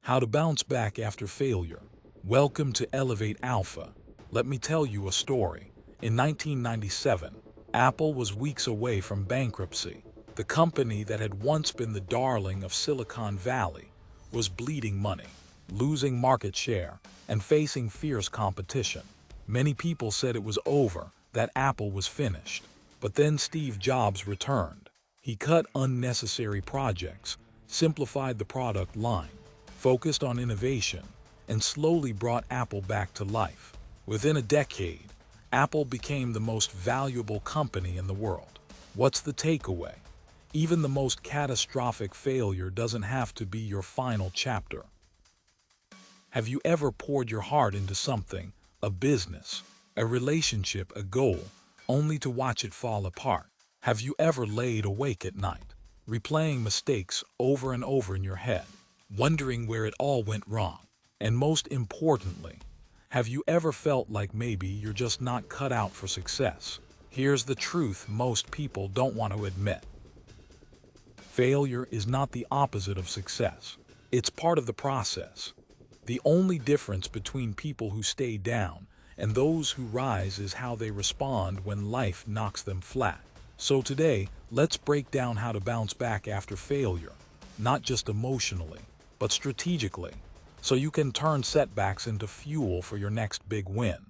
How to bounce back after failure. Welcome to Elevate Alpha. Let me tell you a story. In 1997, Apple was weeks away from bankruptcy. The company that had once been the darling of Silicon Valley was bleeding money, losing market share, and facing fierce competition. Many people said it was over, that Apple was finished. But then Steve Jobs returned. He cut unnecessary projects, simplified the product line, focused on innovation, and slowly brought Apple back to life. Within a decade, Apple became the most valuable company in the world. What's the takeaway? Even the most catastrophic failure doesn't have to be your final chapter. Have you ever poured your heart into something, a business, a relationship, a goal, only to watch it fall apart? Have you ever laid awake at night, replaying mistakes over and over in your head, wondering where it all went wrong? And most importantly, have you ever felt like maybe you're just not cut out for success? Here's the truth most people don't want to admit. Failure is not the opposite of success. It's part of the process. The only difference between people who stay down and those who rise is how they respond when life knocks them flat. So today, let's break down how to bounce back after failure, not just emotionally, but strategically, so you can turn setbacks into fuel for your next big win.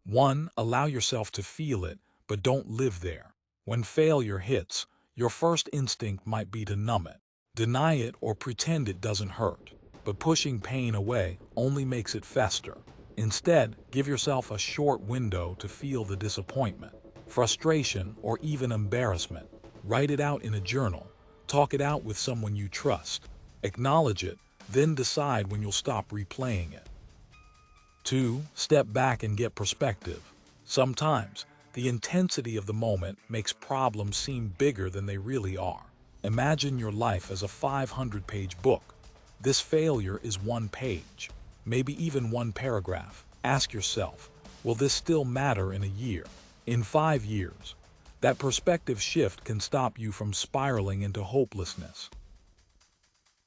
1. Allow yourself to feel it, but don't live there. When failure hits, your first instinct might be to numb it, deny it, or pretend it doesn't hurt. But pushing pain away only makes it fester. Instead, give yourself a short window to feel the disappointment, frustration, or even embarrassment. Write it out in a journal. Talk it out with someone you trust. Acknowledge it, then decide when you'll stop replaying it. 2. Step back and get perspective. Sometimes, the intensity of the moment makes problems seem bigger than they really are. Imagine your life as a 500-page book. This failure is one page, maybe even one paragraph. Ask yourself, will this still matter in a year? In 5 years? That perspective shift can stop you from spiraling into hopelessness.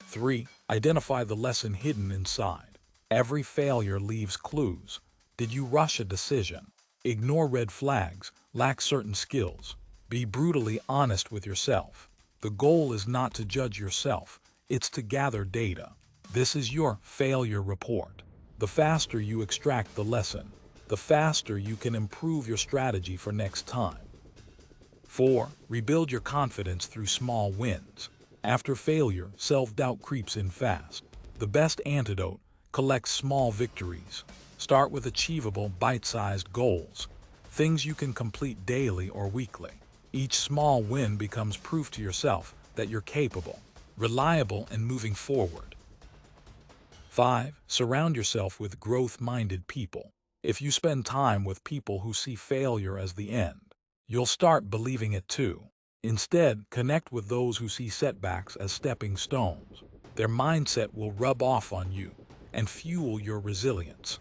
3. Identify the lesson hidden inside. Every failure leaves clues. Did you rush a decision? Ignore red flags? Lack certain skills? Be brutally honest with yourself. The goal is not to judge yourself, it's to gather data. This is your failure report. The faster you extract the lesson, the faster you can improve your strategy for next time. 4. Rebuild your confidence through small wins. After failure, self-doubt creeps in fast. The best antidote: collect small victories. Start with achievable, bite-sized goals, things you can complete daily or weekly. Each small win becomes proof to yourself that you're capable, reliable, and moving forward. 5. Surround yourself with growth-minded people. If you spend time with people who see failure as the end, you'll start believing it too. Instead, connect with those who see setbacks as stepping stones. Their mindset will rub off on you and fuel your resilience.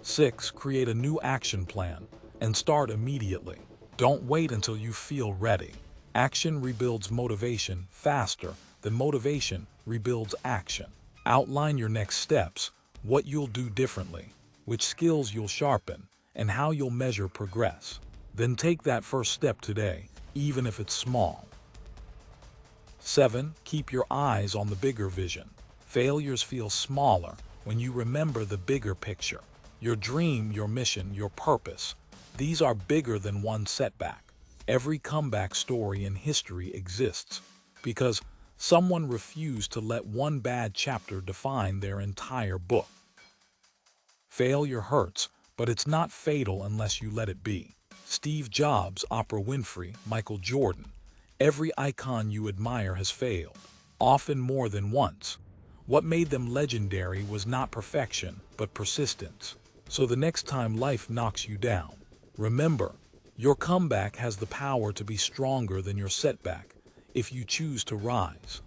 6. Create a new action plan and start immediately. Don't wait until you feel ready. Action rebuilds motivation faster than motivation rebuilds action. Outline your next steps, what you'll do differently, which skills you'll sharpen, and how you'll measure progress. Then take that first step today, even if it's small. 7. Keep your eyes on the bigger vision. Failures feel smaller when you remember the bigger picture. Your dream, your mission, your purpose. These are bigger than one setback. Every comeback story in history exists because someone refused to let one bad chapter define their entire book. Failure hurts, but it's not fatal unless you let it be. Steve Jobs, Oprah Winfrey, Michael Jordan. Every icon you admire has failed, often more than once. What made them legendary was not perfection, but persistence. So the next time life knocks you down, remember, your comeback has the power to be stronger than your setback if you choose to rise.